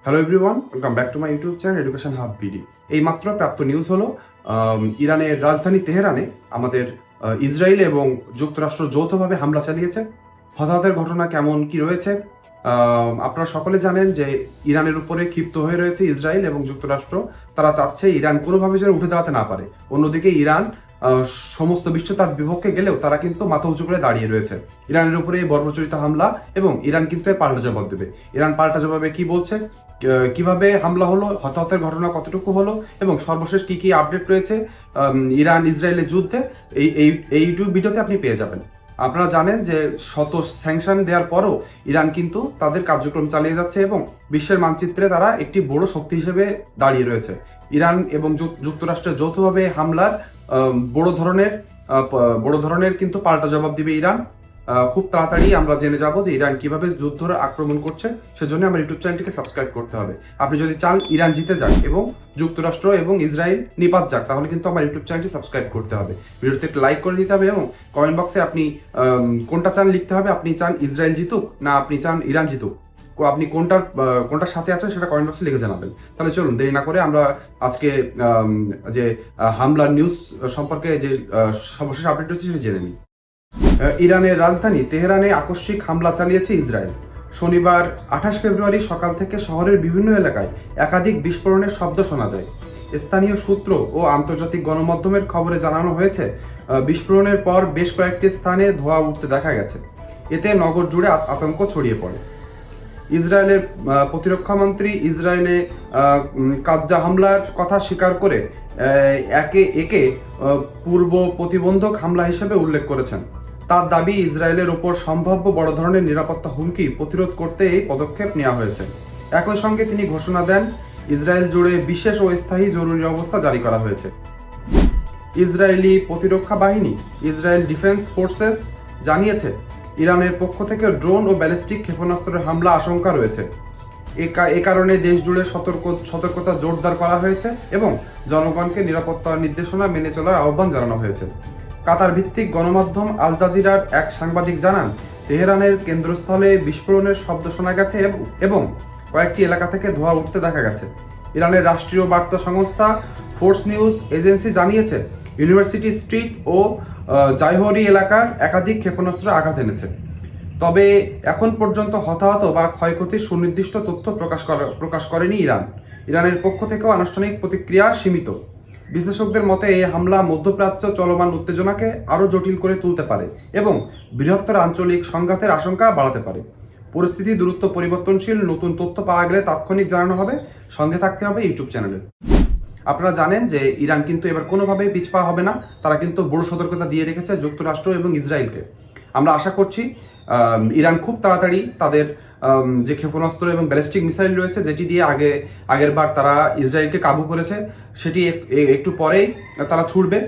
Hello everyone, welcome back to my YouTube channel education hub BD. এই মাত্র প্রাপ্ত news হলো ইরানের রাজধানী তেহরানে আমাদের ইসরায়েল এবং যুক্তরাষ্ট্র যৌথভাবে হামলা চালিয়েছে। হতাহতের ঘটনা কেমন কি রয়েছে আপনারা সকলে জানেন যে ইরানের উপরে ক্ষিপ্ত হয়ে রয়েছে ইসরায়েল এবং যুক্তরাষ্ট্র। তারা চাচ্ছে ইরান কোনোভাবে যেন উঠে দাঁড়াতে না পারে। অন্যদিকে ইরান সমস্ত বিশ্ব তার বিপক্ষে গেলেও তারা কিন্তু মাথা উঁচু করে দাঁড়িয়ে রয়েছে। ইরানের উপরে এই বর্বরচরিত হামলা এবং ইরান কিন্তু পাল্টা জবাব দেবে। ইরান পাল্টা জবাবে কি বলছে, কিভাবে হামলা হলো, হতাহতের ঘটনা কতটুকু হলো এবং সর্বশেষ কি কি আপডেট রয়েছে ইরান ইসরায়েলের যুদ্ধে, এই ইউটিউব ভিডিওতে আপনি পেয়ে যাবেন। আপনারা জানেন যে শত স্যাংশন দেওয়ার পরও ইরান কিন্তু তাদের কার্যক্রম চালিয়ে যাচ্ছে এবং বিশ্বের মানচিত্রে তারা একটি বড় শক্তি হিসেবে দাঁড়িয়ে রয়েছে। ইরান এবং যুক্তরাষ্ট্রের যৌথভাবে হামলার বড় ধরনের কিন্তু পাল্টা জবাব দিবে ইরান। খুব তাড়াতাড়ি আমরা জেনে যাব যে ইরান কিভাবে যুদ্ধ আক্রমণ করছে। সেজন্য আমার ইউটিউব চ্যানেলটিকে সাবস্ক্রাইব করতে হবে। আপনি যদি চান ইরান জিতে যাক এবং যুক্তরাষ্ট্র এবং ইসরায়েল নিপাত যাক, তাহলে কিন্তু আমার ইউটিউব চ্যানেলটি সাবস্ক্রাইব করতে হবে। ভিডিওতে একটু লাইক করে দিতে হবে এবং কমেন্ট বক্সে আপনি কোনটা চান লিখতে হবে। আপনি চান ইসরায়েল জিতুক না আপনি চান ইরান জিতুক, আপনি কোনটার সাথে আছেন সেটা কমেন্ট বক্সে লিখে জানাবেন। তাহলে চলুন দেরি না করে আমরা আজকে যে হামলার নিউজ সম্পর্কে যে সর্বশেষ আপডেট হচ্ছে সেটা জেনে নিই। ইরানের রাজধানী তেহরানে আকস্মিক হামলা চালিয়েছে ইসরায়েল। শনিবার 28 ফেব্রুয়ারি সকাল থেকে শহরের বিভিন্ন এলাকায় একাধিক বিস্ফোরণের শব্দ শোনা যায়। স্থানীয় সূত্র ও আন্তর্জাতিক গণমাধ্যমের খবরে জানানো হয়েছে, বিস্ফোরণের পর বেশ কয়েকটি স্থানে ধোঁয়া উঠতে দেখা গেছে। এতে নগর জুড়ে আতঙ্ক ছড়িয়ে পড়ে। ইসরায়েলের প্রতিরক্ষামন্ত্রী ইসরায়েলে কাজ্জা হামলার কথা স্বীকার করে একে পূর্ব প্রতিবন্ধক হামলা হিসেবে উল্লেখ করেছেন। তার দাবি, ইসরায়েলের ওপর সম্ভাব্য বড় ধরনের নিরাপত্তা হুমকি প্রতিরোধ করতে এই পদক্ষেপ নেওয়া হয়েছে। একই সঙ্গে তিনি ঘোষণা দেন, ইসরায়েল জুড়ে বিশেষ ও স্থায়ী জরুরি অবস্থা জারি করা হয়েছে। ইসরায়েলি প্রতিরক্ষা বাহিনী ইসরায়েল ডিফেন্স ফোর্সেস জানিয়েছে, ইরানের পক্ষ থেকে ড্রোন ও ব্যালিস্টিক ক্ষেপণাস্ত্রের হামলা আশঙ্কা রয়েছে। এ কারণে দেশ জুড়ে সতর্কতা জোরদার করা হয়েছে এবং জনগণকে নিরাপত্তা নির্দেশনা মেনে চলার আহ্বান জানানো হয়েছে। কাতার ভিত্তিক গণমাধ্যম আল জাজিরার এক সাংবাদিক জানান, তেহরানের কেন্দ্রস্থলে বিস্ফোরণের শব্দ শোনা গেছে এবং কয়েকটি এলাকা থেকে ধোঁয়া উঠতে দেখা গেছে। ইরানের রাষ্ট্রীয় বার্তা সংস্থা ফোর্স নিউজ এজেন্সি জানিয়েছে, ইউনিভার্সিটি স্ট্রিট ও জাইহরি এলাকার একাধিক ক্ষেপণাস্ত্র আঘাত এনেছে। তবে এখন পর্যন্ত হতাহত বা ক্ষয়ক্ষতির সুনির্দিষ্ট তথ্য প্রকাশ করেনি ইরান। ইরানের পক্ষ থেকেও আনুষ্ঠানিক প্রতিক্রিয়া সীমিত। বিশ্লেষকদের মতে এই হামলা মধ্যপ্রাচ্য চলমান উত্তেজনাকে আরও জটিল করে তুলতে পারে এবং বৃহত্তর আঞ্চলিক সংঘাতের আশঙ্কা বাড়াতে পারে। পরিস্থিতি দ্রুত পরিবর্তনশীল, নতুন তথ্য পাওয়া গেলে তাৎক্ষণিক জানানো হবে। সঙ্গে থাকতে হবে ইউটিউব চ্যানেলে। আপনারা জানেন যে ইরান কিন্তু এবার কোনোভাবেই পিছপা হবে না। তারা কিন্তু বড় সতর্কতা দিয়ে রেখেছে যুক্তরাষ্ট্র এবং ইসরায়েলকে। আমরা আশা করছি ইরান খুব তাড়াতাড়ি তাদের যে ক্ষেপণাস্ত্র এবং ব্যালিস্টিক মিসাইল রয়েছে, যেটি দিয়ে আগের বার তারা ইসরায়েলকে কাবু করেছে, সেটি একটু পরেই তারা ছুড়বে।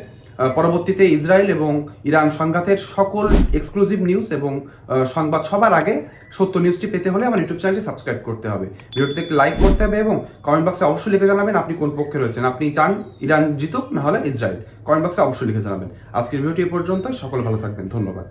পরবর্তীতে ইসরায়েল এবং ইরান সংঘাতের সকল এক্সক্লুসিভ নিউজ এবং সংবাদ সবার আগে সত্য নিউজটি পেতে হলে আমার ইউটিউব চ্যানেলটি সাবস্ক্রাইব করতে হবে। ভিডিওটিতে একটি লাইক করতে হবে এবং কমেন্ট বক্সে অবশ্যই লিখে জানাবেন আপনি কোন পক্ষে রয়েছেন। আপনি চান ইরান জিতুক না হলে ইসরায়েল, কমেন্ট বক্সে অবশ্যই লিখে জানাবেন। আজকের ভিডিওটি এ পর্যন্ত। সকলে ভালো থাকবেন। ধন্যবাদ।